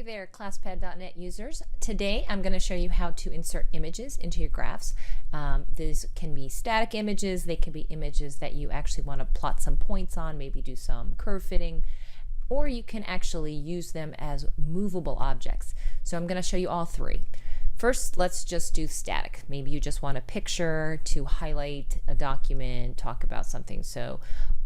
there, Classpad.net users. Today I'm going to show you how to insert images into your graphs. These can be static images, they can be images that you actually want to plot some points on, maybe do some curve fitting, or you can actually use them as movable objects. So I'm going to show you all three. First, let's just do static. Maybe you just want a picture to highlight a document, talk about something. So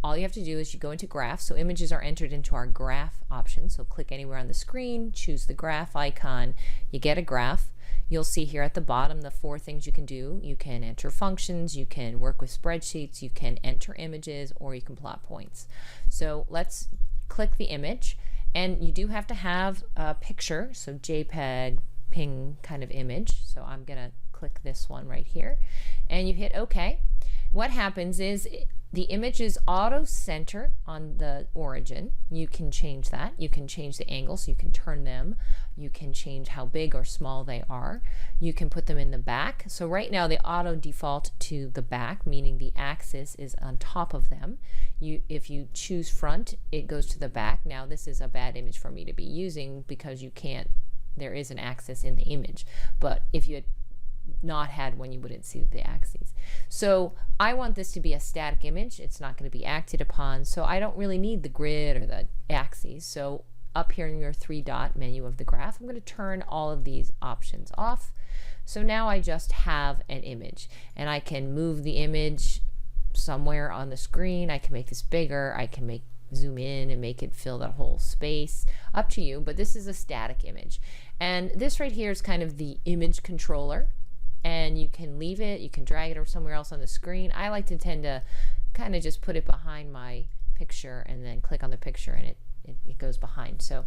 all you have to do is you go into graph. So images are entered into our graph option. So click anywhere on the screen, choose the graph icon, you get a graph. You'll see here at the bottom the four things you can do. You can enter functions, you can work with spreadsheets, you can enter images, or you can plot points. So let's click the image, and you do have to have a picture, so JPEG, ping kind of image. So I'm gonna click this one right here, and you hit OK. What happens is the image is auto-center on the origin. You can change that. You can change the angle, so you can turn them. You can change how big or small they are. You can put them in the back. So right now they auto default to the back, meaning the axis is on top of them. If you choose front, it goes to the back. Now this is a bad image for me to be using because you can't, there is an axis in the image. But if you had not had one, you wouldn't see the axes. So I want this to be a static image. It's not going to be acted upon, so I don't really need the grid or the axes. So up here in your three-dot menu of the graph, I'm going to turn all of these options off. So now I just have an image, and I can move the image somewhere on the screen. I can make this bigger. I can zoom in and make it fill that whole space. Up to you, but this is a static image. And this right here is kind of the image controller. And you can leave it, you can drag it somewhere else on the screen. I like to tend to kind of just put it behind my picture and then click on the picture, and it goes behind. So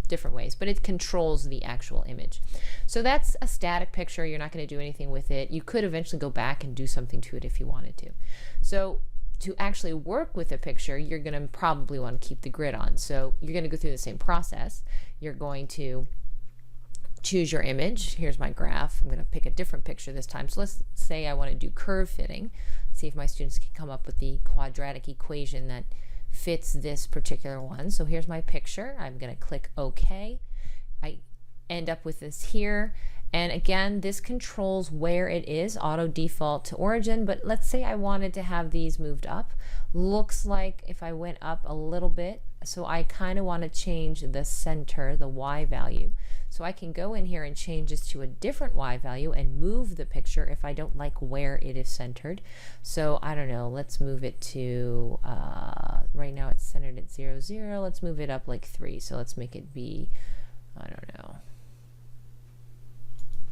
different ways, but it controls the actual image. So that's a static picture. You're not going to do anything with it. You could eventually go back and do something to it if you wanted to. So to actually work with a picture, you're going to probably want to keep the grid on. So you're going to go through the same process. You're going to choose your image. Here's my graph. I'm going to pick a different picture this time. So let's say I want to do curve fitting. See if my students can come up with the quadratic equation that fits this particular one. So here's my picture. I'm going to click OK. I end up with this here. And again, this controls where it is, auto default to origin. But let's say I wanted to have these moved up. Looks like if I went up a little bit, so I kind of want to change the center, the Y value. So I can go in here and change this to a different Y value and move the picture if I don't like where it is centered. So I don't know, let's move it to, right now it's centered at 0, 0. Let's move it up like 3. So let's make it be, I don't know.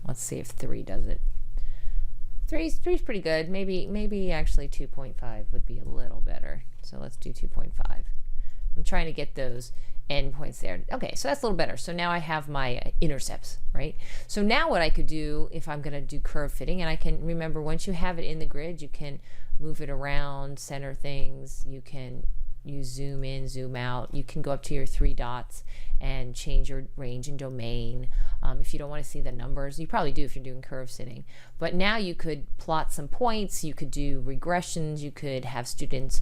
Let's see if 3 does it. 3's pretty good. Maybe actually 2.5 would be a little better. So let's do 2.5. I'm trying to get those endpoints there. Okay, so that's a little better. So now I have my intercepts, right? So now what I could do if I'm going to do curve fitting, and I can remember once you have it in the grid, you can move it around, center things, you zoom in, zoom out, you can go up to your three dots and change your range and domain. If you don't want to see the numbers, you probably do if you're doing curve fitting. But now you could plot some points, you could do regressions, you could have students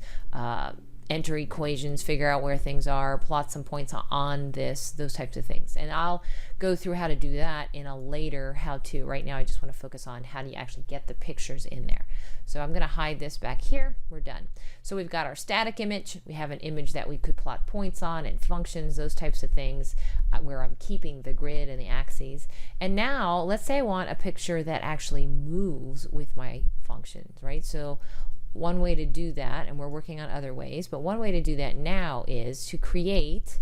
enter equations, figure out where things are, plot some points on this, those types of things. And I'll go through how to do that in a later how-to. Right now I just want to focus on how do you actually get the pictures in there. So I'm going to hide this back here. We're done. So we've got our static image. We have an image that we could plot points on and functions, those types of things, where I'm keeping the grid and the axes. And now let's say I want a picture that actually moves with my functions, right? So one way to do that, and we're working on other ways, but one way to do that now is to create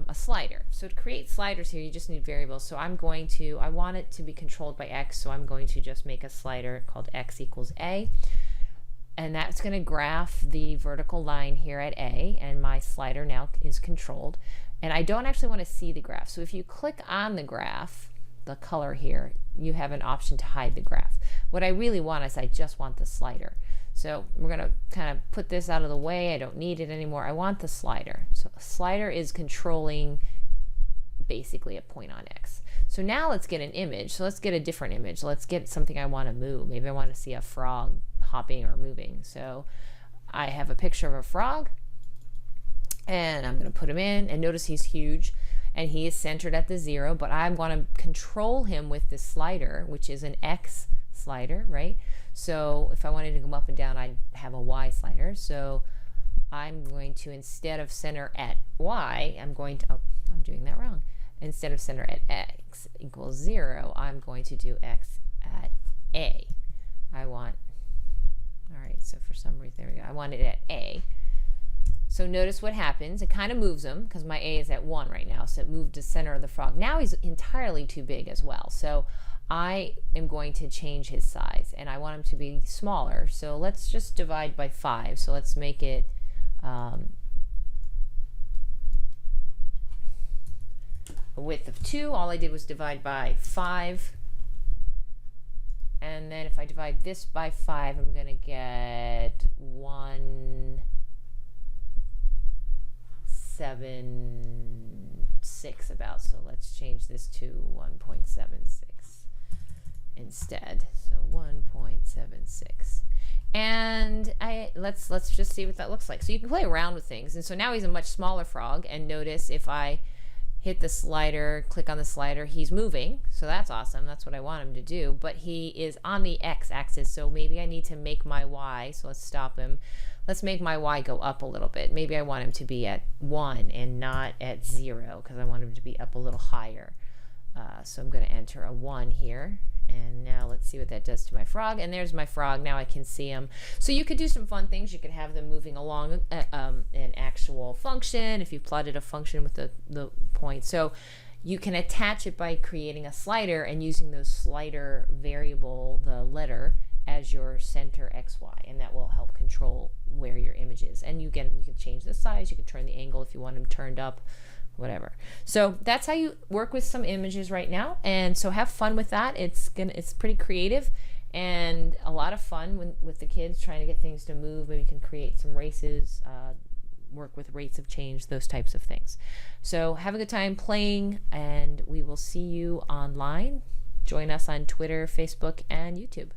a slider. So to create sliders here, you just need variables. So I want it to be controlled by X, so I'm going to just make a slider called X equals A. And that's going to graph the vertical line here at A, and my slider now is controlled. And I don't actually want to see the graph. So if you click on the graph, the color here, you have an option to hide the graph. What I really want is I just want the slider. So we're going to kind of put this out of the way. I don't need it anymore. I want the slider. So a slider is controlling basically a point on X. So now let's get an image. So let's get a different image. Let's get something I want to move. Maybe I want to see a frog hopping or moving. So I have a picture of a frog, and I'm going to put him in, and notice he's huge. and he is centered at the 0, but I want to control him with this slider, which is an X slider, right? So if I wanted to go up and down, I'd have a Y slider. So I'm going to, instead of center at Y, I'm going to, oh, I'm doing that wrong. Instead of center at X equals 0, I'm going to do X at A. All right, so for some reason, there we go. I want it at A. So notice what happens. It kind of moves him because my A is at 1 right now, so it moved to center of the frog. Now he's entirely too big as well. So I am going to change his size, and I want him to be smaller. So let's just divide by 5. So let's make it a width of 2. All I did was divide by 5. And then if I divide this by 5, I'm going to get 1.76 about. So let's change this to 1.76 instead. So 1.76. And let's just see what that looks like. So you can play around with things. And so now he's a much smaller frog. And notice if I hit the slider, click on the slider, he's moving. So that's awesome. That's what I want him to do. But he is on the x-axis, so maybe I need to make my y. So let's stop him. Let's make my y go up a little bit. Maybe I want him to be at 1 and not at 0 because I want him to be up a little higher. So I'm going to enter a 1 here. And now let's see what that does to my frog. And there's my frog. Now I can see him. So you could do some fun things. You could have them moving along an actual function if you plotted a function with the point. So you can attach it by creating a slider and using those slider variable, the letter, as your center XY. And that will help control where your image is. And you can change the size. You can turn the angle if you want them turned up. Whatever. So that's how you work with some images right now, and so have fun with that. It's pretty creative and a lot of fun with the kids trying to get things to move. Maybe you can create some races, work with rates of change, those types of things. So have a good time playing, and we will see you online. Join us on Twitter, Facebook, and YouTube.